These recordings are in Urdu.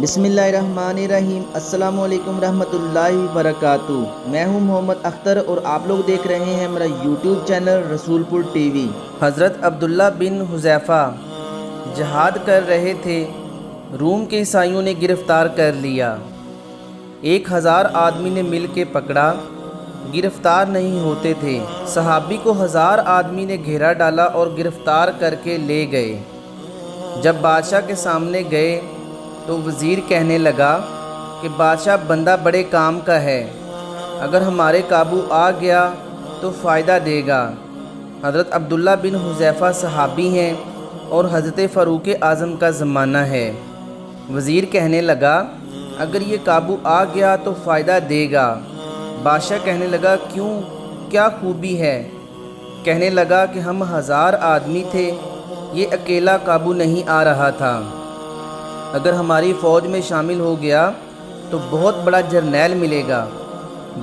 بسم اللہ الرحمن الرحیم۔ السلام علیکم رحمۃ اللہ وبرکاتہ۔ میں ہوں محمد اختر اور آپ لوگ دیکھ رہے ہیں میرا یوٹیوب چینل رسول پور ٹی وی۔ حضرت عبداللہ بن حذیفہ جہاد کر رہے تھے، روم کے عیسائیوں نے گرفتار کر لیا۔ 1000 آدمی نے مل کے پکڑا، گرفتار نہیں ہوتے تھے۔ صحابی کو 1000 آدمی نے گھیرا ڈالا اور گرفتار کر کے لے گئے۔ جب بادشاہ کے سامنے گئے تو وزیر کہنے لگا کہ بادشاہ بندہ بڑے کام کا ہے، اگر ہمارے قابو آ گیا تو فائدہ دے گا۔ حضرت عبداللہ بن حذیفہ صحابی ہیں اور حضرت فاروق اعظم کا زمانہ ہے۔ وزیر کہنے لگا اگر یہ قابو آ گیا تو فائدہ دے گا۔ بادشاہ کہنے لگا کیوں، کیا خوبی ہے؟ کہنے لگا کہ ہم 1000 آدمی تھے، یہ اکیلا قابو نہیں آ رہا تھا، اگر ہماری فوج میں شامل ہو گیا تو بہت بڑا جرنیل ملے گا۔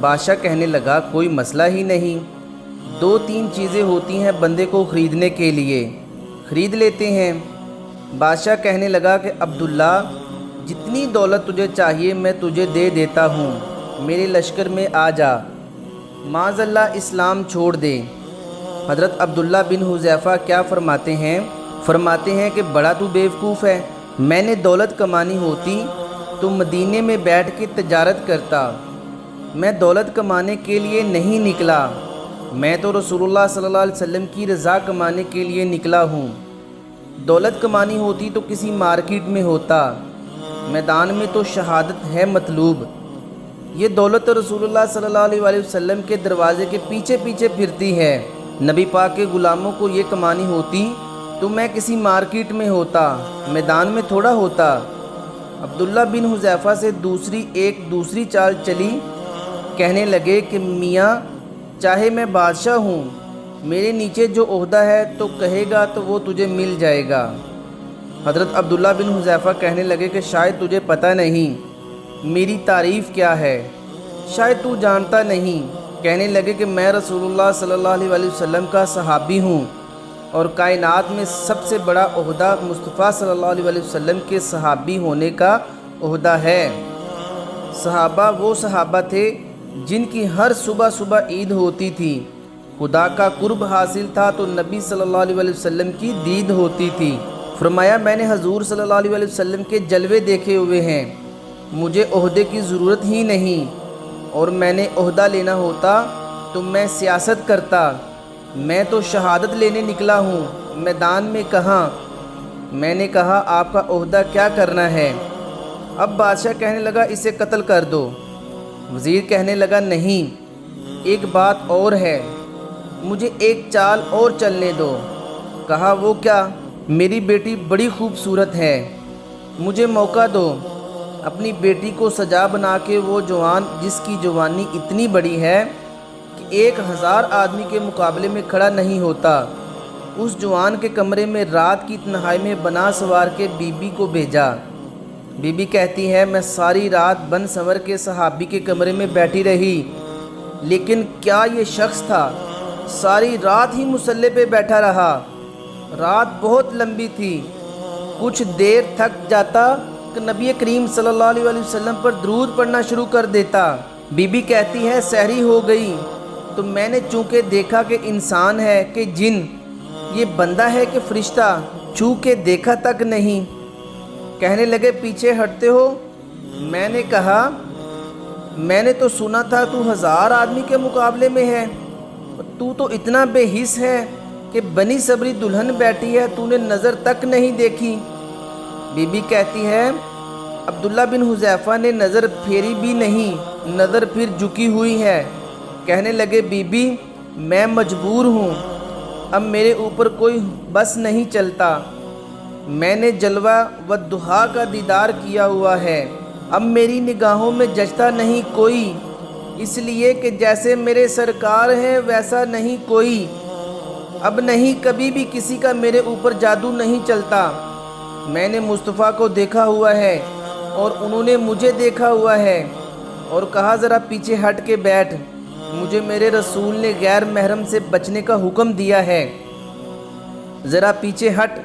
بادشاہ کہنے لگا کوئی مسئلہ ہی نہیں، 2-3 چیزیں ہوتی ہیں بندے کو خریدنے کے لیے، خرید لیتے ہیں۔ بادشاہ کہنے لگا کہ عبداللہ جتنی دولت تجھے چاہیے میں تجھے دے دیتا ہوں، میرے لشکر میں آ جا، معاذ اللہ اسلام چھوڑ دے۔ حضرت عبداللہ بن حذیفہ کیا فرماتے ہیں کہ بڑا تو بیوقوف ہے، میں نے دولت کمانی ہوتی تو مدینے میں بیٹھ کے تجارت کرتا، میں دولت کمانے کے لیے نہیں نکلا، میں تو رسول اللہ صلی اللہ علیہ وسلم کی رضا کمانے کے لیے نکلا ہوں۔ دولت کمانی ہوتی تو کسی مارکیٹ میں ہوتا، میدان میں تو شہادت ہے مطلوب۔ یہ دولت رسول اللہ صلی اللہ علیہ وسلم کے دروازے کے پیچھے پیچھے پھرتی ہے، نبی پاک کے غلاموں کو یہ کمانی ہوتی تو میں کسی مارکیٹ میں ہوتا، میدان میں تھوڑا ہوتا۔ عبداللہ بن حذیفہ سے دوسری چال چلی، کہنے لگے کہ میاں چاہے میں بادشاہ ہوں، میرے نیچے جو عہدہ ہے تو کہے گا تو وہ تجھے مل جائے گا۔ حضرت عبداللہ بن حذیفہ کہنے لگے کہ شاید تجھے پتہ نہیں میری تعریف کیا ہے، شاید تو جانتا نہیں۔ کہنے لگے کہ میں رسول اللہ صلی اللہ علیہ وسلم کا صحابی ہوں اور کائنات میں سب سے بڑا عہدہ مصطفیٰ صلی اللہ علیہ وسلم کے صحابی ہونے کا عہدہ ہے۔ صحابہ وہ صحابہ تھے جن کی ہر صبح عید ہوتی تھی، خدا کا قرب حاصل تھا تو نبی صلی اللہ علیہ وسلم کی دید ہوتی تھی۔ فرمایا میں نے حضور صلی اللہ علیہ وسلم کے جلوے دیکھے ہوئے ہیں، مجھے عہدے کی ضرورت ہی نہیں، اور میں نے عہدہ لینا ہوتا تو میں سیاست کرتا، میں تو شہادت لینے نکلا ہوں، میدان میں کہاں؟ میں نے کہا آپ کا عہدہ کیا کرنا ہے؟ اب بادشاہ کہنے لگا اسے قتل کر دو۔ وزیر کہنے لگا نہیں، ایک بات اور ہے، مجھے ایک چال اور چلنے دو۔ کہا وہ کیا؟ میری بیٹی بڑی خوبصورت ہے، مجھے موقع دو، اپنی بیٹی کو سجا بنا کے وہ جوان جس کی جوانی اتنی بڑی ہے کہ 1000 آدمی کے مقابلے میں کھڑا نہیں ہوتا، اس جوان کے کمرے میں رات کی تنہائی میں بنا سوار کے بی بی کو بھیجا۔ بی بی کہتی ہے میں ساری رات بن سنور کے صحابی کے کمرے میں بیٹھی رہی، لیکن کیا یہ شخص تھا، ساری رات ہی مصلے پہ بیٹھا رہا، رات بہت لمبی تھی، کچھ دیر تھک جاتا کہ نبی کریم صلی اللہ علیہ وسلم پر درود پڑھنا شروع کر دیتا۔ بی بی کہتی ہے سحری ہو گئی تو میں نے چونکہ دیکھا کہ انسان ہے کہ جن، یہ بندہ ہے کہ فرشتہ، چھو کے دیکھا تک نہیں۔ کہنے لگے پیچھے ہٹتے ہو؟ میں نے کہا میں نے تو سنا تھا تو 1000 آدمی کے مقابلے میں ہے، تو اتنا بے حس ہے کہ بنی صبری دلہن بیٹھی ہے تو نے نظر تک نہیں دیکھی۔ بی بی کہتی ہے عبداللہ بن حذیفہ نے نظر پھیری بھی نہیں، نظر پھر جھکی ہوئی ہے۔ کہنے لگے بی بی میں مجبور ہوں، اب میرے اوپر کوئی بس نہیں چلتا، میں نے جلوہ والضحیٰ کا دیدار کیا ہوا ہے، اب میری نگاہوں میں جچتا نہیں کوئی، اس لیے کہ جیسے میرے سرکار ہیں ویسا نہیں کوئی، اب نہیں کبھی بھی کسی کا میرے اوپر جادو نہیں چلتا، میں نے مصطفیٰ کو دیکھا ہوا ہے اور انہوں نے مجھے دیکھا ہوا ہے۔ اور کہا ذرا پیچھے ہٹ کے بیٹھ، مجھے میرے رسول نے غیر محرم سے بچنے کا حکم دیا ہے، ذرا پیچھے ہٹ۔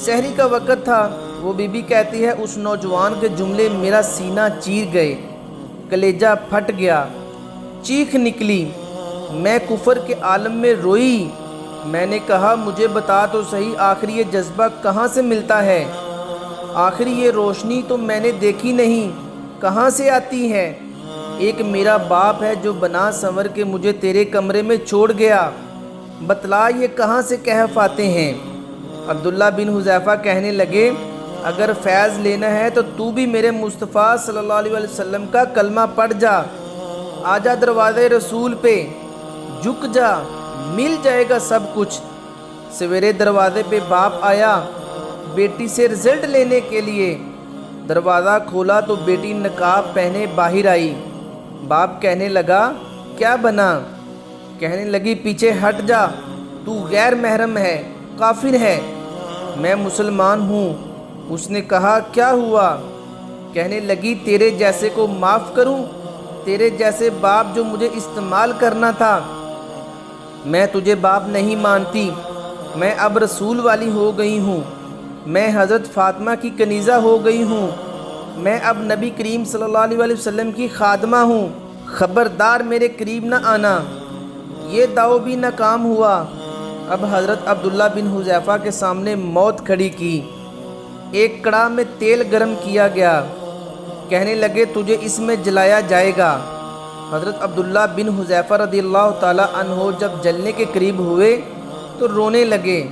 سحری کا وقت تھا، وہ بی بی کہتی ہے اس نوجوان کے جملے میرا سینہ چیر گئے، کلیجہ پھٹ گیا، چیخ نکلی، میں کفر کے عالم میں روئی۔ میں نے کہا مجھے بتا تو صحیح آخر یہ جذبہ کہاں سے ملتا ہے، آخر یہ روشنی تو میں نے دیکھی نہیں، کہاں سے آتی ہے؟ ایک میرا باپ ہے جو بنا سنور کے مجھے تیرے کمرے میں چھوڑ گیا، بتلا یہ کہاں سے کہف آتے ہیں؟ عبداللہ بن حذیفہ کہنے لگے اگر فیض لینا ہے تو بھی میرے مصطفیٰ صلی اللہ علیہ وسلم کا کلمہ پڑھ جا، آجا دروازے رسول پہ، جھک جا، مل جائے گا سب کچھ۔ سویرے دروازے پہ باپ آیا بیٹی سے رزلٹ لینے کے لیے، دروازہ کھولا تو بیٹی نقاب پہنے باہر آئی۔ باپ کہنے لگا کیا بنا؟ کہنے لگی پیچھے ہٹ جا، تو غیر محرم ہے، کافر ہے۔ میں مسلمان ہوں۔ اس نے کہا کیا ہوا؟ کہنے لگی تیرے جیسے کو معاف کروں، تیرے جیسے باپ جو مجھے استعمال کرنا تھا۔ میں تجھے باپ نہیں مانتی، میں اب رسول والی ہو گئی ہوں، میں حضرت فاطمہ کی کنیزہ ہو گئی ہوں، میں اب نبی کریم صلی اللہ علیہ وسلم کی خادمہ ہوں، خبردار میرے قریب نہ آنا۔ یہ دعو بھی ناکام ہوا۔ اب حضرت عبداللہ بن حذیفہ کے سامنے موت کھڑی کی، ایک کڑاہ میں تیل گرم کیا گیا، کہنے لگے تجھے اس میں جلایا جائے گا۔ حضرت عبداللہ بن حذیفہ رضی اللہ تعالی عنہ جب جلنے کے قریب ہوئے تو رونے لگے۔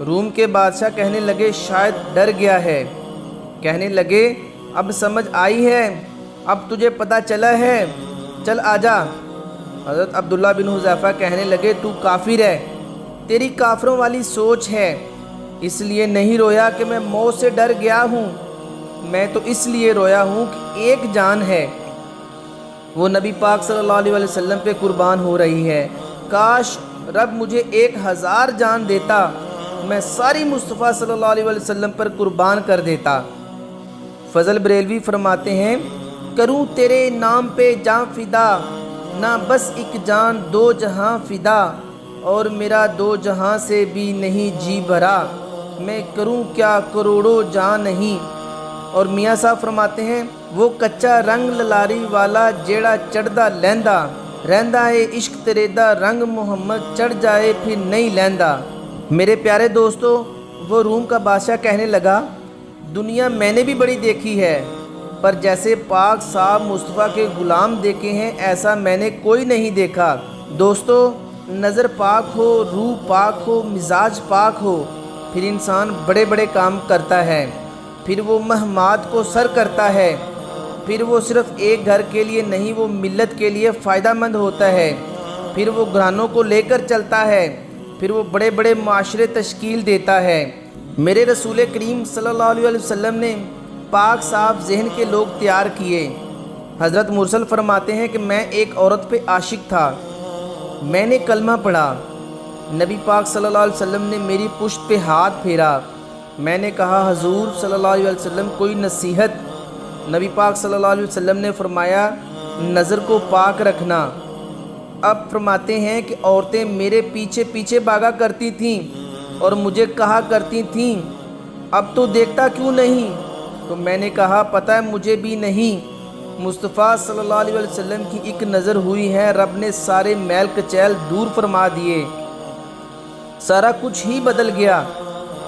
روم کے بادشاہ کہنے لگے شاید ڈر گیا ہے، کہنے لگے اب سمجھ آئی ہے، اب تجھے پتہ چلا ہے، چل آجا۔ حضرت عبداللہ بن حذیفہ کہنے لگے تو کافر ہے، تیری کافروں والی سوچ ہے، اس لیے نہیں رویا کہ میں موت سے ڈر گیا ہوں، میں تو اس لیے رویا ہوں کہ ایک جان ہے، وہ نبی پاک صلی اللہ علیہ وسلم پہ قربان ہو رہی ہے۔ کاش رب مجھے 1000 جان دیتا، میں ساری مصطفیٰ صلی اللہ علیہ وسلم پر قربان کر دیتا۔ فضل بریلوی فرماتے ہیں کروں تیرے نام پہ جان فدا، نہ بس ایک جان دو جہاں فدا، اور میرا دو جہاں سے بھی نہیں جی بھرا، میں کروں کیا کروڑوں جان نہیں۔ اور میاں صاحب فرماتے ہیں وہ کچا رنگ للاری والا جیڑا چڑھدا لہندا، رہندا ہے عشق تیرے دا رنگ محمد چڑھ جائے پھر نہیں لہندا۔ میرے پیارے دوستو، وہ روم کا بادشاہ کہنے لگا دنیا میں نے بھی بڑی دیکھی ہے، پر جیسے پاک صاحب مصطفیٰ کے غلام دیکھے ہیں ایسا میں نے کوئی نہیں دیکھا۔ دوستو، نظر پاک ہو، روح پاک ہو، مزاج پاک ہو، پھر انسان بڑے بڑے کام کرتا ہے، پھر وہ مہمات کو سر کرتا ہے، پھر وہ صرف ایک گھر کے لیے نہیں وہ ملت کے لیے فائدہ مند ہوتا ہے، پھر وہ گھرانوں کو لے کر چلتا ہے، پھر وہ بڑے بڑے معاشرے تشکیل دیتا ہے۔ میرے رسول کریم صلی اللہ علیہ وسلم نے پاک صاف ذہن کے لوگ تیار کیے۔ حضرت مرسل فرماتے ہیں کہ میں ایک عورت پہ عاشق تھا، میں نے کلمہ پڑھا، نبی پاک صلی اللہ علیہ وسلم نے میری پشت پہ ہاتھ پھیرا، میں نے کہا حضور صلی اللہ علیہ وسلم کوئی نصیحت؟ نبی پاک صلی اللہ علیہ وسلم نے فرمایا نظر کو پاک رکھنا۔ اب فرماتے ہیں کہ عورتیں میرے پیچھے پیچھے بھاگا کرتی تھیں اور مجھے کہا کرتی تھیں اب تو دیکھتا کیوں نہیں؟ تو میں نے کہا پتہ ہے مجھے بھی نہیں، مصطفیٰ صلی اللہ علیہ وسلم کی ایک نظر ہوئی ہے، رب نے سارے میل کچیل دور فرما دیے، سارا کچھ ہی بدل گیا۔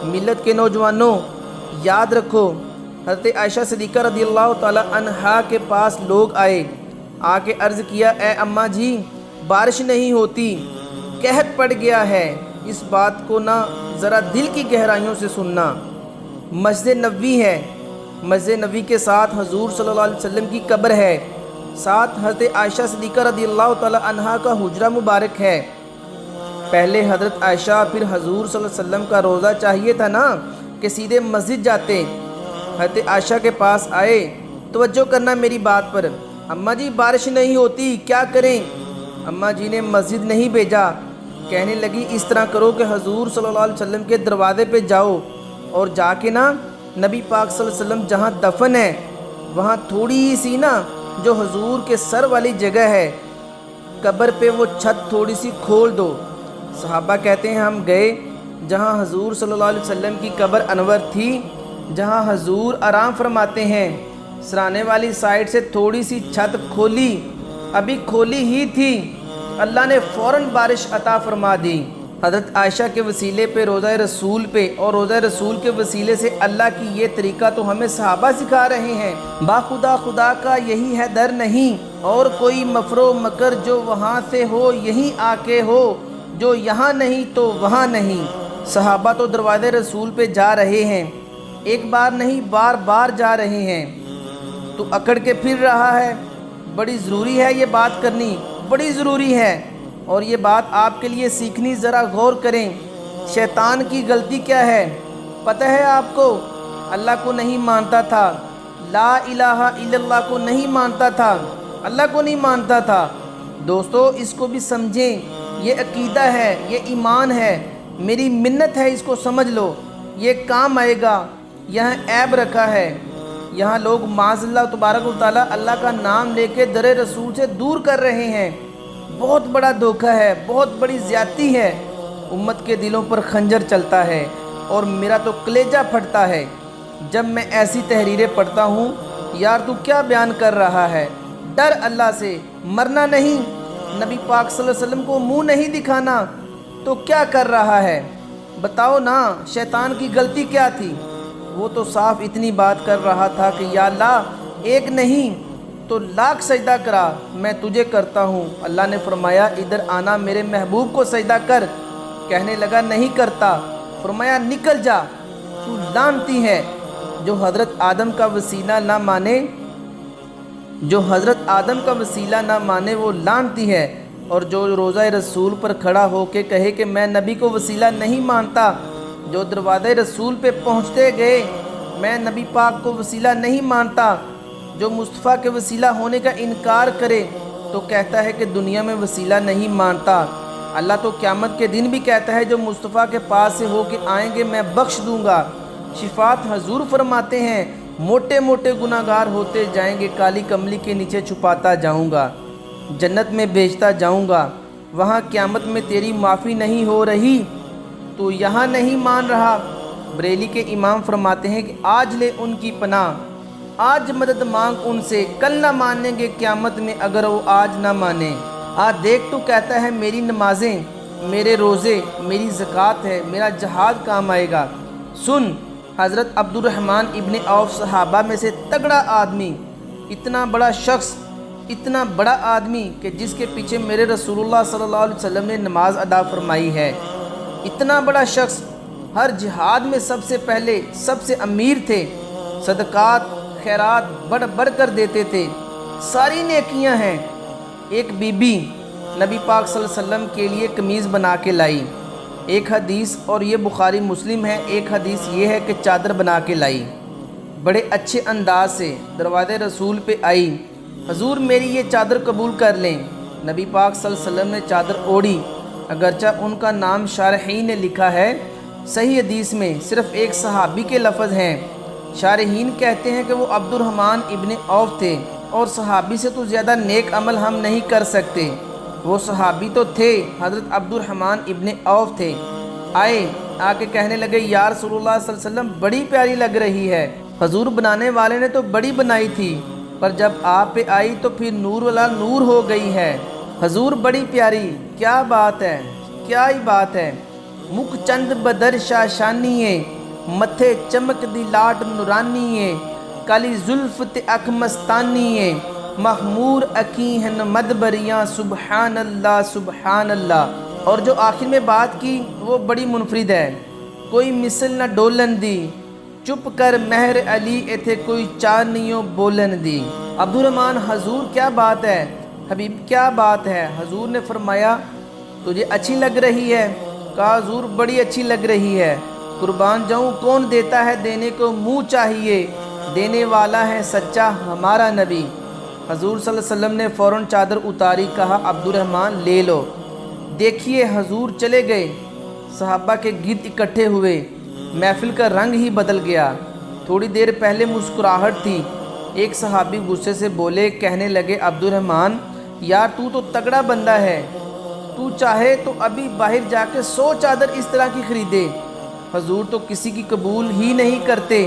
ملت کے نوجوانوں یاد رکھو، حضرت عائشہ صدیقہ رضی اللہ تعالی عنہا کے پاس لوگ آئے، آ کے عرض کیا اے اماں جی بارش نہیں ہوتی، قحط پڑ گیا ہے، اس بات کو نہ ذرا دل کی گہرائیوں سے سننا۔ مسجد نبوی ہے، مسجد نبوی کے ساتھ حضور صلی اللہ علیہ وسلم کی قبر ہے، ساتھ حضرت عائشہ صدیقہ رضی اللہ تعالی عنہا کا حجرہ مبارک ہے۔ پہلے حضرت عائشہ پھر حضور صلی اللہ علیہ وسلم کا روضہ چاہیے تھا نا کہ سیدھے مسجد جاتے۔ حضرت عائشہ کے پاس آئے، توجہ کرنا میری بات پر، اماں جی بارش نہیں ہوتی کیا کریں؟ اماں جی نے مسجد نہیں بھیجا، کہنے لگی اس طرح کرو کہ حضور صلی اللہ علیہ وسلم کے دروازے پہ جاؤ اور جا کے نا نبی پاک صلی اللہ علیہ وسلم جہاں دفن ہے وہاں تھوڑی سی نا جو حضور کے سر والی جگہ ہے قبر پہ وہ چھت تھوڑی سی کھول دو۔ صحابہ کہتے ہیں ہم گئے جہاں حضور صلی اللہ علیہ وسلم کی قبر انور تھی، جہاں حضور آرام فرماتے ہیں، سرانے والی سائڈ سے تھوڑی سی چھت کھولی، ابھی کھولی ہی تھی، اللہ نے فوراً بارش عطا فرما دی۔ حضرت عائشہ کے وسیلے پہ، روضہ رسول پہ اور روضہ رسول کے وسیلے سے اللہ کی یہ طریقہ تو ہمیں صحابہ سکھا رہے ہیں۔ باخدا خدا کا یہی ہے در نہیں، اور کوئی مکر و مکر جو وہاں سے ہو یہیں آ کے ہو، جو یہاں نہیں تو وہاں نہیں۔ صحابہ تو دروازے رسول پہ جا رہے ہیں، ایک بار نہیں بار بار جا رہے ہیں، تو اکڑ کے پھر رہا ہے۔ بڑی ضروری ہے یہ بات کرنی، بڑی ضروری ہے، اور یہ بات آپ کے لیے سیکھنی، ذرا غور کریں۔ شیطان کی غلطی کیا ہے پتہ ہے آپ کو؟ اللہ کو نہیں مانتا تھا، لا الہ الا اللہ کو نہیں مانتا تھا، اللہ کو نہیں مانتا تھا۔ دوستو اس کو بھی سمجھیں، یہ عقیدہ ہے، یہ ایمان ہے، میری منت ہے، اس کو سمجھ لو، یہ کام آئے گا۔ یہاں عیب رکھا ہے، یہاں لوگ معاذ اللہ تبارک و تعالی اللہ کا نام لے کے در رسول سے دور کر رہے ہیں۔ بہت بڑا دھوکہ ہے، بہت بڑی زیادتی ہے۔ امت کے دلوں پر خنجر چلتا ہے، اور میرا تو کلیجہ پھٹتا ہے جب میں ایسی تحریریں پڑھتا ہوں۔ یار تو کیا بیان کر رہا ہے؟ ڈر اللہ سے، مرنا نہیں، نبی پاک صلی اللہ علیہ وسلم کو منہ نہیں دکھانا، تو کیا کر رہا ہے؟ بتاؤ نا، شیطان کی غلطی کیا تھی؟ وہ تو صاف اتنی بات کر رہا تھا کہ یا اللہ ایک نہیں تو لاکھ سجدہ کرا، میں تجھے کرتا ہوں۔ اللہ نے فرمایا ادھر آنا، میرے محبوب کو سجدہ کر۔ کہنے لگا نہیں کرتا، فرمایا نکل جا، تو لعنتی ہے۔ جو حضرت آدم کا وسیلہ نہ مانے، جو حضرت آدم کا وسیلہ نہ مانے وہ لعنتی ہے، اور جو روضہ رسول پر کھڑا ہو کے کہے کہ میں نبی کو وسیلہ نہیں مانتا، جو دروازے رسول پہ پہنچتے گئے میں نبی پاک کو وسیلہ نہیں مانتا، جو مصطفیٰ کے وسیلہ ہونے کا انکار کرے تو کہتا ہے کہ دنیا میں وسیلہ نہیں مانتا۔ اللہ تو قیامت کے دن بھی کہتا ہے جو مصطفیٰ کے پاس سے ہو کے آئیں گے میں بخش دوں گا۔ شفاعت حضور فرماتے ہیں موٹے موٹے گناہگار ہوتے جائیں گے، کالی کملی کے نیچے چھپاتا جاؤں گا، جنت میں بھیجتا جاؤں گا، وہاں قیامت میں تیری معافی نہیں ہو رہی تو یہاں نہیں مان رہا۔ بریلی کے امام فرماتے ہیں کہ آج لے ان کی پناہ، آج مدد مانگ ان سے، کل نہ مانیں گے قیامت میں اگر وہ آج نہ مانیں۔ آج دیکھ تو کہتا ہے میری نمازیں، میرے روزے، میری زکوٰۃ ہے، میرا جہاد کام آئے گا۔ سن، حضرت عبد الرحمن ابن عوف صحابہ میں سے تگڑا آدمی، اتنا بڑا شخص، اتنا بڑا آدمی کہ جس کے پیچھے میرے رسول اللہ صلی اللہ علیہ وسلم نے نماز ادا فرمائی ہے، اتنا بڑا شخص ہر جہاد میں سب سے پہلے، سب سے امیر تھے، صدقات خیرات بڑھ بڑھ کر دیتے تھے، ساری نیکیاں ہیں۔ ایک بی بی نبی پاک صلی اللہ علیہ وسلم کے لیے قمیض بنا کے لائی، ایک حدیث، اور یہ بخاری مسلم ہے، ایک حدیث یہ ہے کہ چادر بنا کے لائی، بڑے اچھے انداز سے دروازے رسول پہ آئی، حضور میری یہ چادر قبول کر لیں۔ نبی پاک صلی اللہ علیہ وسلم نے چادر اوڑھی، اگرچہ ان کا نام شارحین نے لکھا ہے، صحیح حدیث میں صرف ایک صحابی کے لفظ ہیں۔ شارحین کہتے ہیں کہ وہ عبد الرحمن ابن عوف تھے، اور صحابی سے تو زیادہ نیک عمل ہم نہیں کر سکتے، وہ صحابی تو تھے، حضرت عبد الرحمن ابن عوف تھے۔ آئے، آ کے کہنے لگے یا رسول اللہ صلی اللہ علیہ وسلم بڑی پیاری لگ رہی ہے، حضور بنانے والے نے تو بڑی بنائی تھی، پر جب آپ پہ آئی تو پھر نور والا نور ہو گئی ہے، حضور بڑی پیاری، کیا بات ہے، کیا ہی بات ہے، مکھ چند بدر شاشانیے، متھے چمک دی لاٹ نورانیے، کالی زلف تے اکھ مستانیے، محمور اکیہن مدبریاں، سبحان اللہ سبحان اللہ۔ اور جو آخر میں بات کی وہ بڑی منفرد ہے، کوئی مثل نہ ڈولن دی، چپ کر مہر علی ایتھے کوئی چانیوں بولن دی۔ عبد الرحمن حضور کیا بات ہے، حبیب کیا بات ہے؟ حضور نے فرمایا تجھے اچھی لگ رہی ہے؟ کہا حضور بڑی اچھی لگ رہی ہے، قربان جاؤں کون دیتا ہے دینے کو منہ چاہیے، دینے والا ہے سچا ہمارا نبی۔ حضور صلی اللہ علیہ وسلم نے فوراً چادر اتاری، کہا عبد الرحمن لے لو۔ دیکھیے حضور چلے گئے، صحابہ کے گرد اکٹھے ہوئے، محفل کا رنگ ہی بدل گیا۔ تھوڑی دیر پہلے مسکراہٹ تھی، ایک صحابی غصے سے بولے، کہنے لگے عبد الرحمن یار تو تگڑا بندہ ہے، تو چاہے تو ابھی باہر جا کے 100 چادر اس طرح کی خریدے، حضور تو کسی کی قبول ہی نہیں کرتے،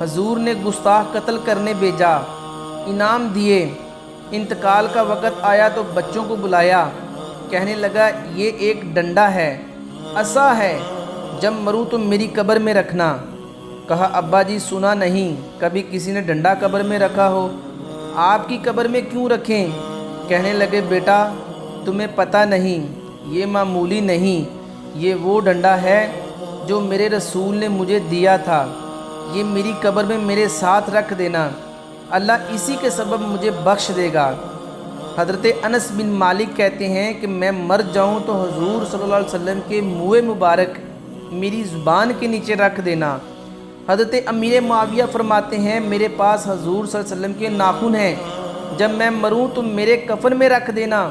حضور نے گستاخ قتل کرنے بھیجا، انعام دیے۔ انتقال کا وقت آیا تو بچوں کو بلایا، کہنے لگا یہ ایک ڈنڈا ہے، عصا ہے، جب مروں تو میری قبر میں رکھنا۔ کہا ابا جی سنا نہیں کبھی کسی نے ڈنڈا قبر میں رکھا ہو، آپ کی قبر میں کیوں رکھیں؟ کہنے لگے بیٹا تمہیں پتہ نہیں، یہ معمولی نہیں، یہ وہ ڈنڈا ہے جو میرے رسول نے مجھے دیا تھا، یہ میری قبر میں میرے ساتھ رکھ دینا، اللہ اسی کے سبب مجھے بخش دے گا۔ حضرت انس بن مالک کہتے ہیں کہ میں مر جاؤں تو حضور صلی اللہ علیہ وسلم کے منہ مبارک میری زبان کے نیچے رکھ دینا۔ حضرت امیر معاویہ فرماتے ہیں میرے پاس حضور صلی اللہ علیہ وسلم کے ناخن ہیں، جب میں مروں تو میرے کفن میں رکھ دینا۔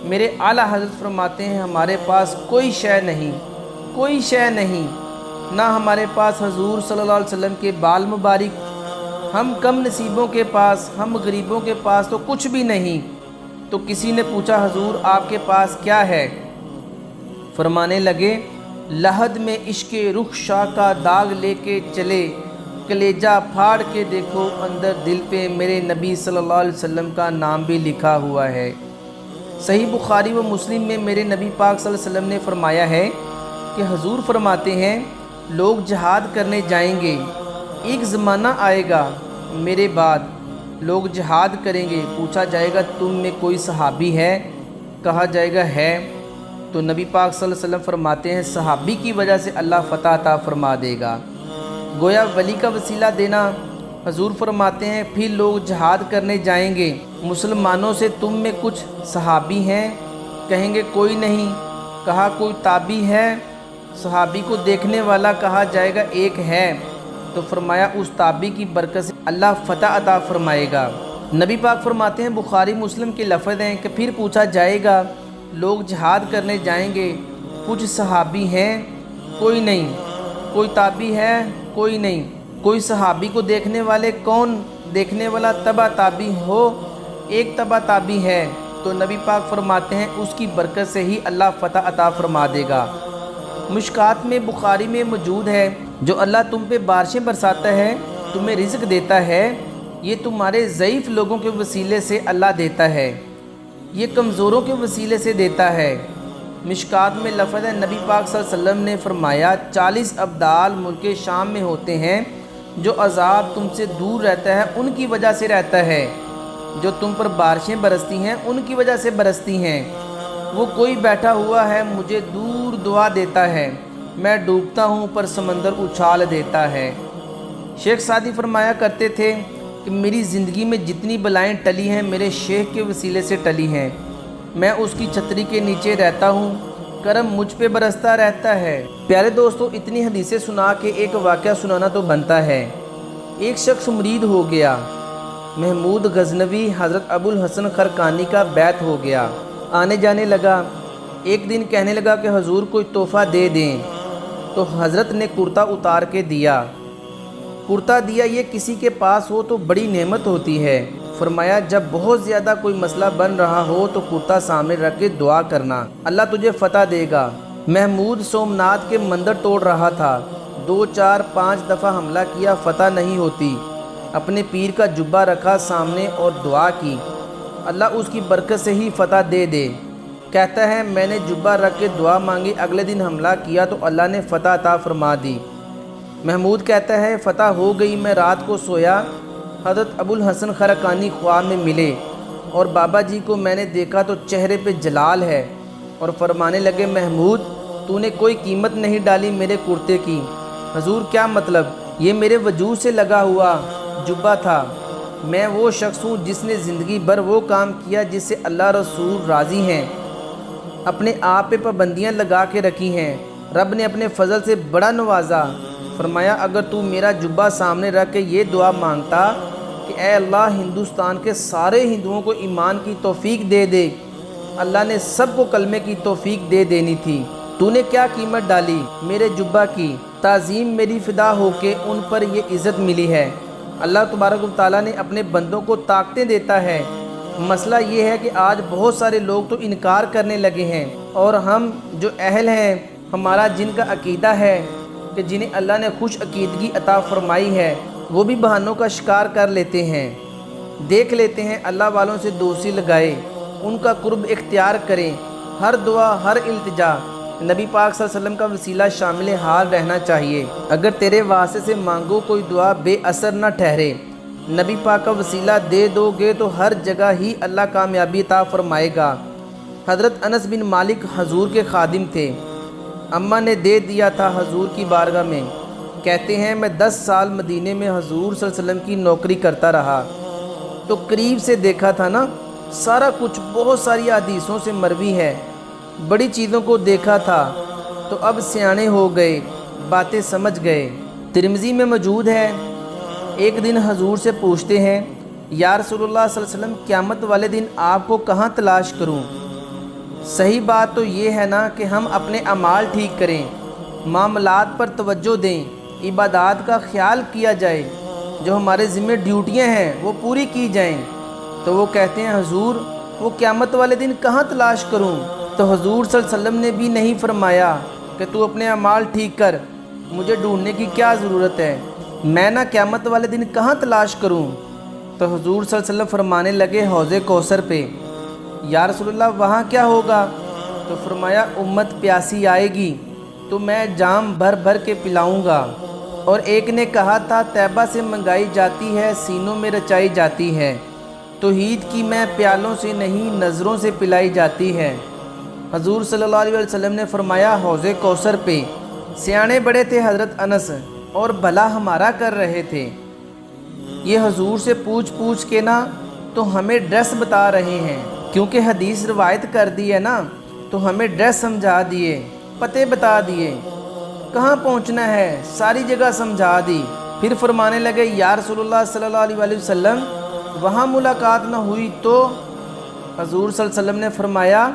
میرے اعلیٰ حضرت فرماتے ہیں ہمارے پاس کوئی شے نہیں، کوئی شے نہیں، نہ ہمارے پاس حضور صلی اللہ علیہ وسلم کے بال مبارک، ہم کم نصیبوں کے پاس، ہم غریبوں کے پاس تو کچھ بھی نہیں۔ تو کسی نے پوچھا حضور آپ کے پاس کیا ہے؟ فرمانے لگے لحد میں عشق رخ شاہ کا داغ لے کے چلے، کلیجہ پھاڑ کے دیکھو اندر دل پہ میرے نبی صلی اللہ علیہ وسلم کا نام بھی لکھا ہوا ہے۔ صحیح بخاری و مسلم میں میرے نبی پاک صلی اللہ علیہ وسلم نے فرمایا ہے کہ حضور فرماتے ہیں لوگ جہاد کرنے جائیں گے، ایک زمانہ آئے گا میرے بعد لوگ جہاد کریں گے، پوچھا جائے گا تم میں کوئی صحابی ہے؟ کہا جائے گا ہے، تو نبی پاک صلی اللہ علیہ وسلم فرماتے ہیں صحابی کی وجہ سے اللہ فتح عطا فرما دے گا، گویا ولی کا وسیلہ دینا۔ حضور فرماتے ہیں پھر لوگ جہاد کرنے جائیں گے، مسلمانوں سے تم میں کچھ صحابی ہیں؟ کہیں گے کوئی نہیں۔ کہا کوئی تابعی ہے؟ صحابی کو دیکھنے والا کہا جائے گا ایک ہے، تو فرمایا اس تابعی کی برکت سے اللہ فتح عطا فرمائے گا۔ نبی پاک فرماتے ہیں بخاری مسلم کے لفظ ہیں کہ پھر پوچھا جائے گا لوگ جہاد کرنے جائیں گے، کچھ صحابی ہیں؟ کوئی نہیں۔ کوئی تابعی ہے؟ کوئی نہیں۔ کوئی صحابی کو دیکھنے والے؟ کون دیکھنے والا؟ تبع تابعی ہو، ایک تبع تابعی ہے، تو نبی پاک فرماتے ہیں اس کی برکت سے ہی اللہ فتح عطا فرما دے گا۔ مشکات میں بخاری میں موجود ہے جو اللہ تم پہ بارشیں برساتا ہے، تمہیں رزق دیتا ہے، یہ تمہارے ضعیف لوگوں کے وسیلے سے اللہ دیتا ہے، یہ کمزوروں کے وسیلے سے دیتا ہے۔ مشکات میں لفظ ہے نبی پاک صلی اللہ علیہ وسلم نے فرمایا 40 ابدال ملک شام میں ہوتے ہیں، جو عذاب تم سے دور رہتا ہے ان کی وجہ سے رہتا ہے، جو تم پر بارشیں برستی ہیں ان کی وجہ سے برستی ہیں۔ وہ کوئی بیٹھا ہوا ہے مجھے دور دعا دیتا ہے، میں ڈوبتا ہوں پر سمندر اچھال دیتا ہے۔ شیخ سعدی فرمایا کرتے تھے کہ میری زندگی میں جتنی بلائیں ٹلی ہیں میرے شیخ کے وسیلے سے ٹلی ہیں، میں اس کی چھتری کے نیچے رہتا ہوں، کرم مجھ پہ برستا رہتا ہے۔ پیارے دوستو اتنی حدیثیں سنا کے ایک واقعہ سنانا تو بنتا ہے۔ ایک شخص مرید ہو گیا، محمود غزنوی حضرت ابو الحسن خرقانی کا بیعت ہو گیا، آنے جانے لگا۔ ایک دن کہنے لگا کہ حضور کوئی تحفہ دے دیں، تو حضرت نے کرتا اتار کے دیا۔ کرتا دیا، یہ کسی کے پاس ہو تو بڑی نعمت ہوتی ہے۔ فرمایا جب بہت زیادہ کوئی مسئلہ بن رہا ہو تو کرتا سامنے رکھ کے دعا کرنا، اللہ تجھے فتح دے گا۔ محمود سومناتھ کے مندر توڑ رہا تھا، 2 4 5 دفعہ حملہ کیا، فتح نہیں ہوتی، اپنے پیر کا جبہ رکھا سامنے اور دعا کی، اللہ اس کی برکت سے ہی فتح دے دے۔ کہتا ہے میں نے جبہ رکھ کے دعا مانگی، اگلے دن حملہ کیا تو اللہ نے فتح عطا فرما دی۔ محمود کہتا ہے فتح ہو گئی، میں رات کو سویا، حضرت ابو الحسن خرقانی خواب میں ملے اور بابا جی کو میں نے دیکھا تو چہرے پہ جلال ہے، اور فرمانے لگے محمود تو نے کوئی قیمت نہیں ڈالی میرے کرتے کی۔ حضور کیا مطلب؟ یہ میرے وجود سے لگا ہوا جبہ تھا، میں وہ شخص ہوں جس نے زندگی بھر وہ کام کیا جس سے اللہ رسول راضی ہیں، اپنے آپ پہ پابندیاں لگا کے رکھی ہیں، رب نے اپنے فضل سے بڑا نوازا۔ فرمایا اگر تو میرا جبہ سامنے رکھ کے یہ دعا مانگتا کہ اے اللہ ہندوستان کے سارے ہندوؤں کو ایمان کی توفیق دے دے، اللہ نے سب کو کلمے کی توفیق دے دینی تھی، تو نے کیا قیمت ڈالی میرے جبہ کی؟ تعظیم میری فدا ہو کے ان پر یہ عزت ملی ہے۔ اللہ تبارک و تعالیٰ نے اپنے بندوں کو طاقتیں دیتا ہے۔ مسئلہ یہ ہے کہ آج بہت سارے لوگ تو انکار کرنے لگے ہیں، اور ہم جو اہل ہیں، ہمارا جن کا عقیدہ ہے کہ جنہیں اللہ نے خوش عقیدگی عطا فرمائی ہے، وہ بھی بہانوں کا شکار کر لیتے ہیں، دیکھ لیتے ہیں اللہ والوں سے دوستی لگائے، ان کا قرب اختیار کریں، ہر دعا ہر التجا نبی پاک صلی اللہ علیہ وسلم کا وسیلہ شامل حال رہنا چاہیے۔ اگر تیرے واسطے سے مانگو کوئی دعا بے اثر نہ ٹھہرے، نبی پاک کا وسیلہ دے دو گے تو ہر جگہ ہی اللہ کامیابی عطا فرمائے گا۔ حضرت انس بن مالک حضور کے خادم تھے، اماں نے دے دیا تھا حضور کی بارگاہ میں۔ کہتے ہیں میں 10 سال مدینے میں حضور صلی اللہ علیہ وسلم کی نوکری کرتا رہا تو قریب سے دیکھا تھا نا، سارا کچھ بہت ساری حدیثوں سے مروی ہے، بڑی چیزوں کو دیکھا تھا تو اب سیانے ہو گئے، باتیں سمجھ گئے۔ ترمذی میں موجود ہے، ایک دن حضور سے پوچھتے ہیں یا رسول اللہ صلی اللہ علیہ وسلم قیامت والے دن آپ کو کہاں تلاش کروں؟ صحیح بات تو یہ ہے نا کہ ہم اپنے اعمال ٹھیک کریں، معاملات پر توجہ دیں، عبادات کا خیال کیا جائے، جو ہمارے ذمہ ڈیوٹیاں ہیں وہ پوری کی جائیں۔ تو وہ کہتے ہیں حضور وہ قیامت والے دن کہاں تلاش کروں؟ تو حضور صلی اللہ علیہ وسلم نے بھی نہیں فرمایا کہ تو اپنے اعمال ٹھیک کر، مجھے ڈھونڈنے کی کیا ضرورت ہے، میں نہ قیامت والے دن کہاں تلاش کروں؟ تو حضور صلی اللہ علیہ وسلم فرمانے لگے حوض کوثر پہ۔ یا رسول اللہ وہاں کیا ہوگا؟ تو فرمایا امت پیاسی آئے گی تو میں جام بھر بھر کے پلاؤں گا۔ اور ایک نے کہا تھا طیبہ سے منگائی جاتی ہے، سینوں میں رچائی جاتی ہے، توحید کی میں پیالوں سے نہیں نظروں سے پلائی جاتی ہے۔ حضور صلی اللہ علیہ وسلم نے فرمایا حوض کوثر پہ سیانے بڑے تھے حضرت انس اور بھلا ہمارا کر رہے تھے۔ یہ حضور سے پوچھ پوچھ کے نا تو ہمیں ڈریس بتا رہے ہیں، کیونکہ حدیث روایت کر دی ہے نا تو ہمیں ڈریس سمجھا دیے، پتے بتا دیے، کہاں پہنچنا ہے ساری جگہ سمجھا دی۔ پھر فرمانے لگے یا رسول اللہ صلی اللہ علیہ وسلم وہاں ملاقات نہ ہوئی تو؟ حضور صلی اللہ علیہ وسلم نے فرمایا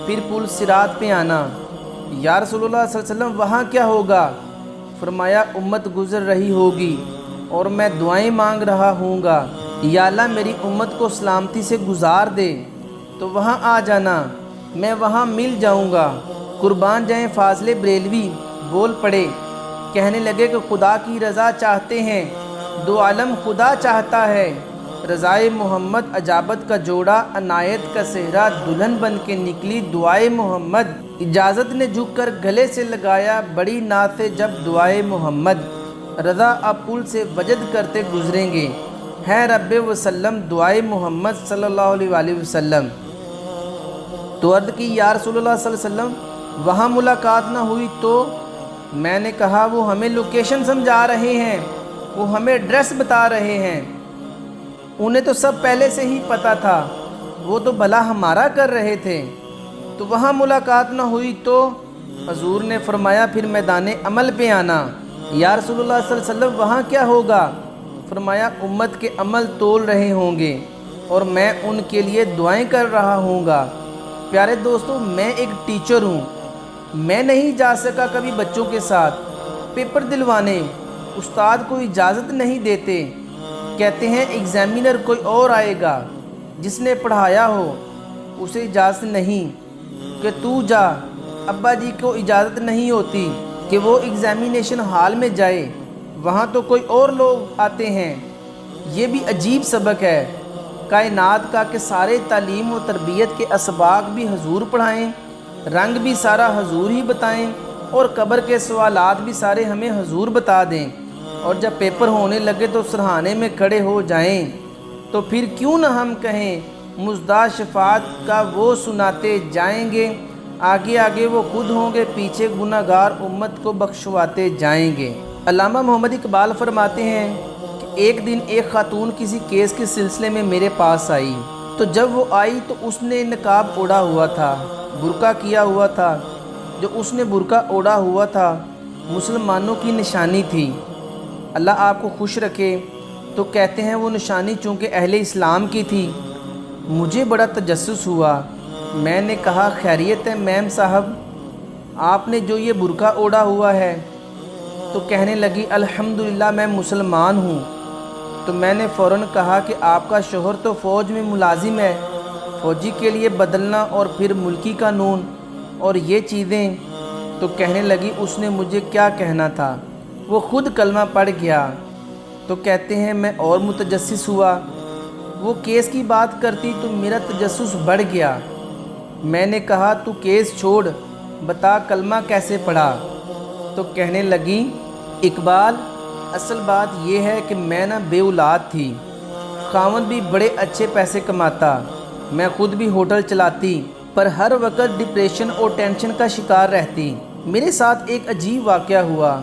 پھر پل صراط پہ آنا۔ یا رسول اللہ صلی اللہ علیہ وسلم وہاں کیا ہوگا؟ فرمایا امت گزر رہی ہوگی اور میں دعائیں مانگ رہا ہوں گا، یا اللہ میری امت کو سلامتی سے گزار دے، تو وہاں آ جانا، میں وہاں مل جاؤں گا۔ قربان جائیں فاضل بریلوی بول پڑے، کہنے لگے کہ خدا کی رضا چاہتے ہیں، دو عالم خدا چاہتا ہے، رضائے محمد اجابت کا جوڑا، عنایت کا صحرا دلہن بن کے نکلی دعائے محمد، اجازت نے جھک کر گلے سے لگایا بڑی ناز سے جب دعائے محمد، رضا اب پل سے وجد کرتے گزریں گے، ہے رب وسلم دعائے محمد صلی اللہ علیہ وسلم۔ تو عرض کی یا رسول اللہ صلی اللہ علیہ وسلم وہاں ملاقات نہ ہوئی تو؟ میں نے کہا وہ ہمیں لوکیشن سمجھا رہے ہیں، وہ ہمیں ایڈریس بتا رہے ہیں، انہیں تو سب پہلے سے ہی پتہ تھا، وہ تو بھلا ہمارا کر رہے تھے، تو وہاں ملاقات نہ ہوئی تو؟ حضور نے فرمایا پھر میدان عمل پہ آنا۔ یا رسول اللہ صلی اللہ علیہ وسلم وہاں کیا ہوگا؟ فرمایا امت کے عمل تول رہے ہوں گے اور میں ان کے لیے دعائیں کر رہا ہوں گا۔ پیارے دوستو میں ایک ٹیچر ہوں، میں نہیں جا سکا کبھی بچوں کے ساتھ پیپر دلوانے، استاد کو اجازت نہیں دیتے، کہتے ہیں ایگزامینر کوئی اور آئے گا جس نے پڑھایا ہو، اسے اجازت نہیں کہ تو جا، ابا جی کو اجازت نہیں ہوتی کہ وہ ایگزامینیشن ہال میں جائے، وہاں تو کوئی اور لوگ آتے ہیں۔ یہ بھی عجیب سبق ہے کائنات کا کہ سارے تعلیم و تربیت کے اسباق بھی حضور پڑھائیں، رنگ بھی سارا حضور ہی بتائیں، اور قبر کے سوالات بھی سارے ہمیں حضور بتا دیں، اور جب پیپر ہونے لگے تو سرہانے میں کھڑے ہو جائیں، تو پھر کیوں نہ ہم کہیں مزدہ شفاعت کا وہ سناتے جائیں گے، آگے آگے وہ خود ہوں گے، پیچھے گناہگار امت کو بخشواتے جائیں گے۔ علامہ محمد اقبال فرماتے ہیں کہ ایک دن ایک خاتون کسی کیس کے سلسلے میں میرے پاس آئی، تو جب وہ آئی تو اس نے نقاب اوڑھا ہوا تھا، برقع کیا ہوا تھا، جو اس نے برقع اوڑھا ہوا تھا مسلمانوں کی نشانی تھی، اللہ آپ کو خوش رکھے۔ تو کہتے ہیں وہ نشانی چونکہ اہل اسلام کی تھی، مجھے بڑا تجسس ہوا، میں نے کہا خیریت ہے میم صاحب، آپ نے جو یہ برقع اوڑھا ہوا ہے؟ تو کہنے لگی الحمدللہ میں مسلمان ہوں۔ تو میں نے فوراً کہا کہ آپ کا شوہر تو فوج میں ملازم ہے، فوجی کے لیے بدلنا اور پھر ملکی قانون اور یہ چیزیں۔ تو کہنے لگی اس نے مجھے کیا کہنا تھا، وہ خود کلمہ پڑھ گیا، تو کہتے ہیں میں اور متجسس ہوا۔ وہ کیس کی بات کرتی تو میرا تجسس بڑھ گیا۔ میں نے کہا تو کیس چھوڑ، بتا کلمہ کیسے پڑھا؟ تو کہنے لگی اقبال اصل بات یہ ہے کہ میں بے اولاد تھی، خاوند بھی بڑے اچھے پیسے کماتا، میں خود بھی ہوٹل چلاتی، پر ہر وقت ڈپریشن اور ٹینشن کا شکار رہتی۔ میرے ساتھ ایک عجیب واقعہ ہوا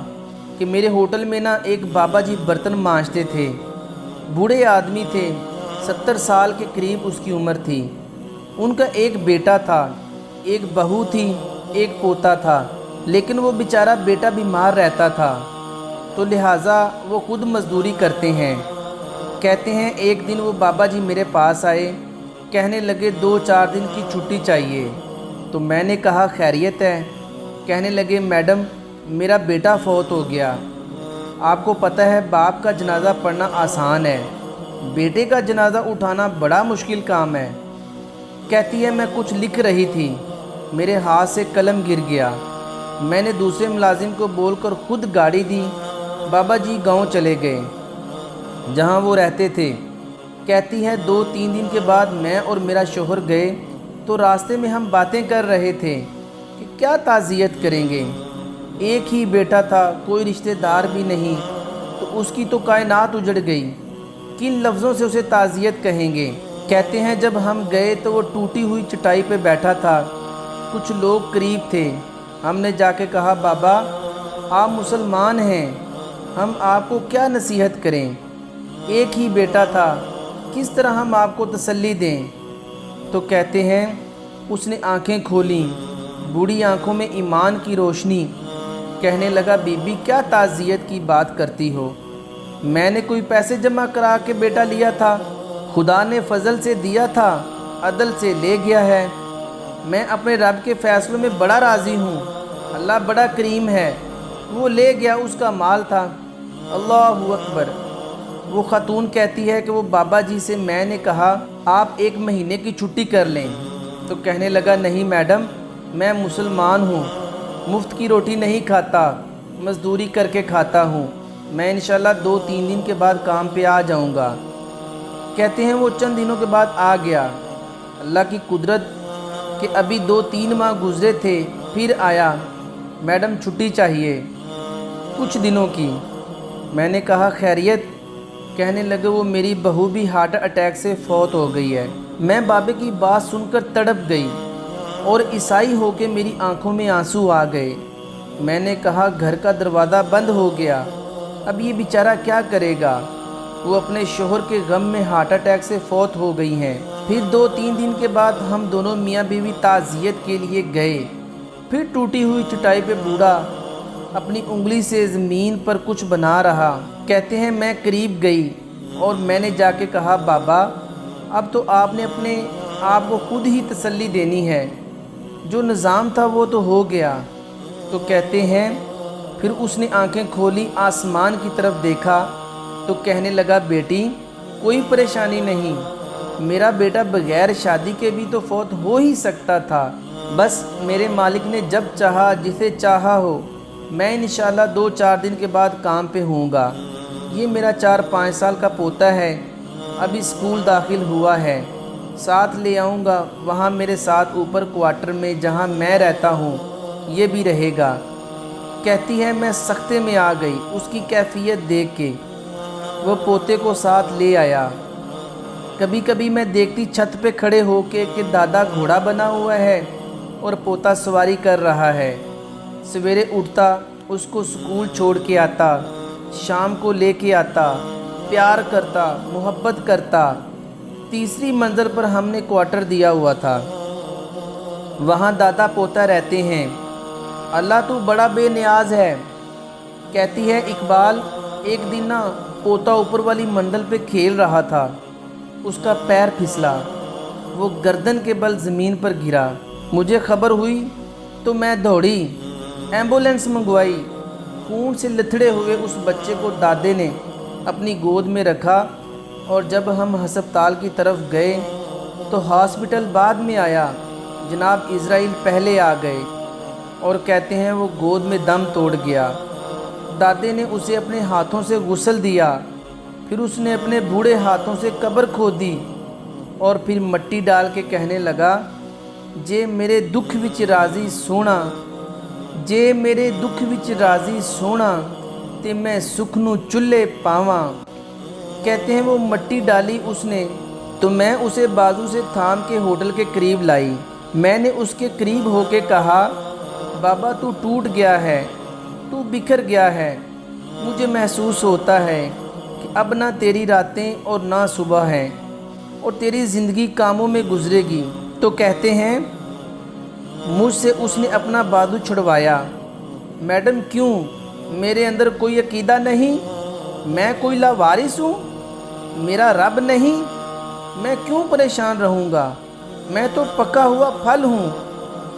کہ میرے ہوٹل میں ایک بابا جی برتن مانجتے تھے، بوڑھے آدمی تھے، 70 سال کے قریب اس کی عمر تھی۔ ان کا ایک بیٹا تھا، ایک بہو تھی، ایک پوتا تھا، لیکن وہ بیچارہ بیٹا بیمار رہتا تھا تو لہٰذا وہ خود مزدوری کرتے ہیں۔ کہتے ہیں ایک دن وہ بابا جی میرے پاس آئے، کہنے لگے 2-4 دن کی چھٹی چاہیے۔ تو میں نے کہا خیریت ہے؟ کہنے لگے میڈم میرا بیٹا فوت ہو گیا، آپ کو پتہ ہے باپ کا جنازہ پڑھنا آسان ہے، بیٹے کا جنازہ اٹھانا بڑا مشکل کام ہے۔ کہتی ہے میں کچھ لکھ رہی تھی، میرے ہاتھ سے قلم گر گیا، میں نے دوسرے ملازم کو بول کر خود گاڑی دی، بابا جی گاؤں چلے گئے جہاں وہ رہتے تھے۔ کہتی ہے 2-3 دن کے بعد میں اور میرا شوہر گئے تو راستے میں ہم باتیں کر رہے تھے کہ کیا تعزیت کریں گے، ایک ہی بیٹا تھا، کوئی رشتہ دار بھی نہیں، تو اس کی تو کائنات اجڑ گئی، کن لفظوں سے اسے تعزیت کہیں گے۔ کہتے ہیں جب ہم گئے تو وہ ٹوٹی ہوئی چٹائی پہ بیٹھا تھا، کچھ لوگ قریب تھے، ہم نے جا کے کہا بابا آپ مسلمان ہیں، ہم آپ کو کیا نصیحت کریں، ایک ہی بیٹا تھا، کس طرح ہم آپ کو تسلی دیں؟ تو کہتے ہیں اس نے آنکھیں کھولیں، بوڑھی آنکھوں میں ایمان کی روشنی، کہنے لگا بی بی کیا تعزیت کی بات کرتی ہو، میں نے کوئی پیسے جمع کرا کے بیٹا لیا تھا، خدا نے فضل سے دیا تھا، عدل سے لے گیا ہے، میں اپنے رب کے فیصلوں میں بڑا راضی ہوں، اللہ بڑا کریم ہے، وہ لے گیا اس کا مال تھا۔ اللہ اکبر۔ وہ خاتون کہتی ہے کہ وہ بابا جی سے میں نے کہا آپ 1 مہینے کی چھٹی کر لیں، تو کہنے لگا نہیں میڈم میں مسلمان ہوں، مفت کی روٹی نہیں کھاتا، مزدوری کر کے کھاتا ہوں، میں انشاءاللہ 2-3 دن کے بعد کام پہ آ جاؤں گا۔ کہتے ہیں وہ چند دنوں کے بعد آ گیا، اللہ کی قدرت کہ ابھی 2-3 ماہ گزرے تھے پھر آیا، میڈم چھٹی چاہیے کچھ دنوں کی۔ میں نے کہا خیریت؟ کہنے لگے وہ میری بہو بھی ہارٹ اٹیک سے فوت ہو گئی ہے۔ میں بابے کی بات سن کر تڑپ گئی اور عیسائی ہو کے میری آنکھوں میں آنسو آ گئے۔ میں نے کہا گھر کا دروازہ بند ہو گیا، اب یہ بیچارہ کیا کرے گا؟ وہ اپنے شوہر کے غم میں ہارٹ اٹیک سے فوت ہو گئی ہیں۔ پھر 2-3 دن کے بعد ہم دونوں میاں بیوی تعزیت کے لیے گئے، پھر ٹوٹی ہوئی چٹائی پہ بوڑھا اپنی انگلی سے زمین پر کچھ بنا رہا۔ کہتے ہیں میں قریب گئی اور میں نے جا کے کہا بابا اب تو آپ نے اپنے آپ کو خود ہی تسلی دینی ہے، جو نظام تھا وہ تو ہو گیا۔ تو کہتے ہیں پھر اس نے آنکھیں کھولی، آسمان کی طرف دیکھا تو کہنے لگا بیٹی کوئی پریشانی نہیں، میرا بیٹا بغیر شادی کے بھی تو فوت ہو ہی سکتا تھا، بس میرے مالک نے جب چاہا جسے چاہا ہو، میں انشاءاللہ 2-4 دن کے بعد کام پہ ہوں گا۔ یہ میرا 4-5 سال کا پوتا ہے، ابھی اسکول داخل ہوا ہے، ساتھ لے آؤں گا، وہاں میرے ساتھ اوپر کوارٹر میں جہاں میں رہتا ہوں یہ بھی رہے گا۔ کہتی ہے میں سختے میں آ گئی اس کی کیفیت دیکھ کے، وہ پوتے کو ساتھ لے آیا۔ کبھی کبھی میں دیکھتی چھت پہ کھڑے ہو کے کہ دادا گھوڑا بنا ہوا ہے اور پوتا سواری کر رہا ہے، سویرے اٹھتا اس کو اسکول چھوڑ کے آتا، شام کو لے کے آتا، پیار کرتا، محبت کرتا۔ تیسری منزل پر ہم نے کوارٹر دیا ہوا تھا، وہاں دادا پوتا رہتے ہیں، اللہ تو بڑا بے نیاز ہے۔ کہتی ہے اقبال ایک دن پوتا اوپر والی منزل پہ کھیل رہا تھا، اس کا پیر پھسلا، وہ گردن کے بل زمین پر گرا، مجھے خبر ہوئی تو میں دوڑی، ایمبولینس منگوائی، خون سے لتھڑے ہوئے اس بچے کو دادے نے اپنی گود میں رکھا، اور جب ہم ہسپتال کی طرف گئے تو ہاسپٹل بعد میں آیا، جناب اسرائیل پہلے آ گئے، اور کہتے ہیں وہ گود میں دم توڑ گیا۔ دادے نے اسے اپنے ہاتھوں سے غسل دیا، پھر اس نے اپنے بوڑھے ہاتھوں سے قبر کھودی اور پھر مٹی ڈال کے کہنے لگا، جے میرے دکھ وچ راضی سونا، جے میرے دکھ وچ راضی سونا تے میں سکھ نو چلے پاواں۔ کہتے ہیں وہ مٹی ڈالی اس نے تو میں اسے بازو سے تھام کے ہوٹل کے قریب لائی۔ میں نے اس کے قریب ہو کے کہا، بابا تو ٹوٹ گیا ہے، تو بکھر گیا ہے، مجھے محسوس ہوتا ہے کہ اب نہ تیری راتیں اور نہ صبح ہیں اور تیری زندگی کاموں میں گزرے گی۔ تو کہتے ہیں مجھ سے اس نے اپنا بازو چھڑوایا۔ میڈم کیوں؟ میرے اندر کوئی عقیدہ نہیں؟ میں کوئی لاوارث ہوں؟ میرا رب نہیں؟ میں کیوں پریشان رہوں گا؟ میں تو پکا ہوا پھل ہوں۔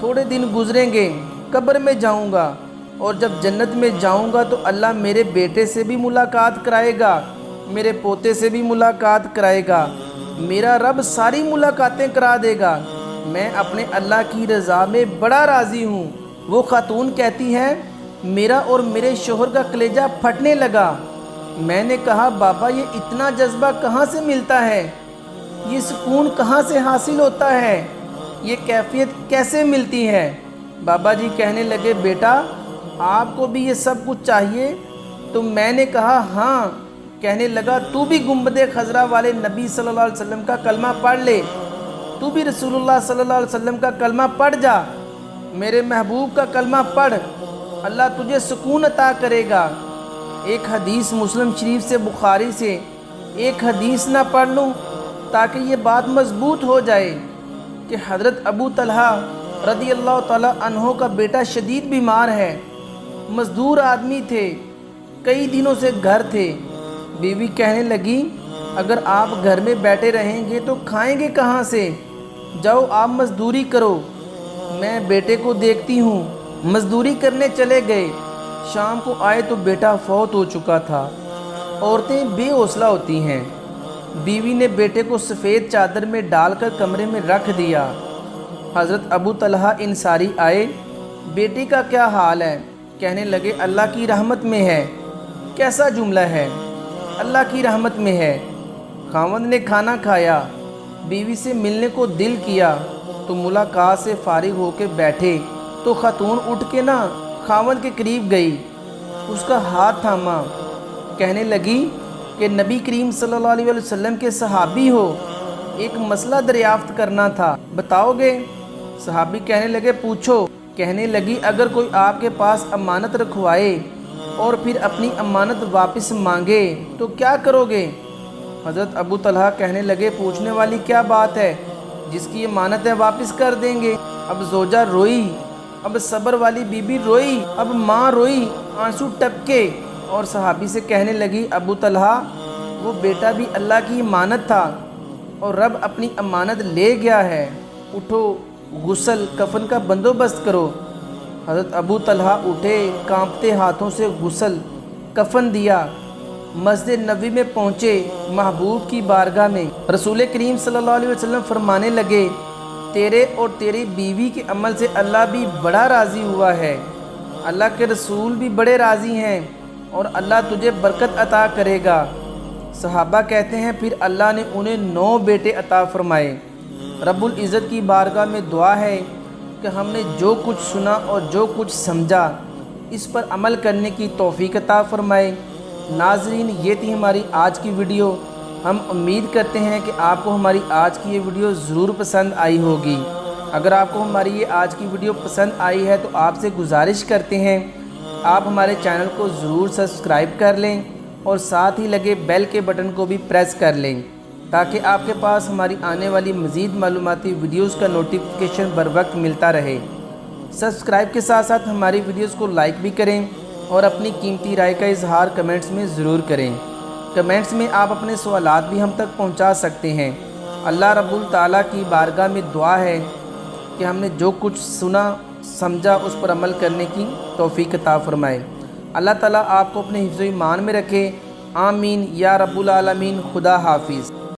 تھوڑے دن گزریں گے، قبر میں جاؤں گا، اور جب جنت میں جاؤں گا تو اللہ میرے بیٹے سے بھی ملاقات کرائے گا، میرے پوتے سے بھی ملاقات کرائے گا، میرا رب ساری ملاقاتیں کرا دے گا۔ میں اپنے اللہ کی رضا میں بڑا راضی ہوں۔ وہ خاتون کہتی ہے، میرا اور میرے شوہر کا کلیجہ پھٹنے لگا۔ میں نے کہا، بابا یہ اتنا جذبہ کہاں سے ملتا ہے؟ یہ سکون کہاں سے حاصل ہوتا ہے؟ یہ کیفیت کیسے ملتی ہے؟ بابا جی کہنے لگے، بیٹا آپ کو بھی یہ سب کچھ چاہیے؟ تو میں نے کہا ہاں۔ کہنے لگا، تو بھی گنبد خضرا والے نبی صلی اللہ علیہ وسلم کا کلمہ پڑھ لے، تو بھی رسول اللہ صلی اللہ علیہ وسلم کا کلمہ پڑھ جا، میرے محبوب کا کلمہ پڑھ، اللہ تجھے سکون عطا کرے گا۔ ایک حدیث مسلم شریف سے، بخاری سے ایک حدیث نہ پڑھ لوں تاکہ یہ بات مضبوط ہو جائے کہ حضرت ابو طلحہ رضی اللہ تعالیٰ عنہ کا بیٹا شدید بیمار ہے، مزدور آدمی تھے، کئی دنوں سے گھر تھے۔ بیوی کہنے لگی، اگر آپ گھر میں بیٹھے رہیں گے تو کھائیں گے کہاں سے؟ جاؤ آپ مزدوری کرو، میں بیٹے کو دیکھتی ہوں۔ مزدوری کرنے چلے گئے، شام کو آئے تو بیٹا فوت ہو چکا تھا۔ عورتیں بے حوصلہ ہوتی ہیں۔ بیوی نے بیٹے کو سفید چادر میں ڈال کر کمرے میں رکھ دیا۔ حضرت ابو طلحہ انصاری آئے، بیٹی کا کیا حال ہے؟ کہنے لگے، اللہ کی رحمت میں ہے۔ کیسا جملہ ہے؟ اللہ کی رحمت میں ہے۔ خاوند نے کھانا کھایا، بیوی سے ملنے کو دل کیا تو ملاقات سے فارغ ہو کے بیٹھے تو خاتون اٹھ کے خاوند کے قریب گئی، اس کا ہاتھ تھاما، کہنے لگی کہ نبی کریم صلی اللہ علیہ وسلم کے صحابی ہو، ایک مسئلہ دریافت کرنا تھا، بتاؤ گے؟ صحابی کہنے لگے، پوچھو۔ کہنے لگی، اگر کوئی آپ کے پاس امانت رکھوائے اور پھر اپنی امانت واپس مانگے تو کیا کرو گے؟ حضرت ابو طلحہ کہنے لگے، پوچھنے والی کیا بات ہے، جس کی امانت ہے واپس کر دیں گے۔ اب زوجہ روئی، اب صبر والی بی بی روئی، اب ماں روئی، آنسو ٹپکے، اور صحابی سے کہنے لگی، ابو طلحہ وہ بیٹا بھی اللہ کی امانت تھا اور رب اپنی امانت لے گیا ہے، اٹھو غسل کفن کا بندوبست کرو۔ حضرت ابو طلحہ اٹھے، کانپتے ہاتھوں سے غسل کفن دیا، مسجد نبوی میں پہنچے، محبوب کی بارگاہ میں رسول کریم صلی اللہ علیہ وسلم فرمانے لگے، تیرے اور تیری بیوی کے عمل سے اللہ بھی بڑا راضی ہوا ہے، اللہ کے رسول بھی بڑے راضی ہیں اور اللہ تجھے برکت عطا کرے گا۔ صحابہ کہتے ہیں پھر اللہ نے انہیں 9 بیٹے عطا فرمائے۔ رب العزت کی بارگاہ میں دعا ہے کہ ہم نے جو کچھ سنا اور جو کچھ سمجھا اس پر عمل کرنے کی توفیق عطا فرمائے۔ ناظرین، یہ تھی ہماری آج کی ویڈیو۔ ہم امید کرتے ہیں کہ آپ کو ہماری آج کی یہ ویڈیو ضرور پسند آئی ہوگی۔ اگر آپ کو ہماری یہ آج کی ویڈیو پسند آئی ہے تو آپ سے گزارش کرتے ہیں آپ ہمارے چینل کو ضرور سبسکرائب کر لیں اور ساتھ ہی لگے بیل کے بٹن کو بھی پریس کر لیں تاکہ آپ کے پاس ہماری آنے والی مزید معلوماتی ویڈیوز کا نوٹیفیکیشن بر وقت ملتا رہے۔ سبسکرائب کے ساتھ ساتھ ہماری ویڈیوز کو لائک بھی کریں اور اپنی قیمتی رائے کا اظہار کمنٹس میں ضرور کریں۔ کمنٹس میں آپ اپنے سوالات بھی ہم تک پہنچا سکتے ہیں۔ اللہ رب تعالیٰ کی بارگاہ میں دعا ہے کہ ہم نے جو کچھ سنا سمجھا اس پر عمل کرنے کی توفیق عطا فرمائے۔ اللہ تعالیٰ آپ کو اپنے حفظ و ایمان میں رکھے، آمین یا رب العالمین۔ خدا حافظ۔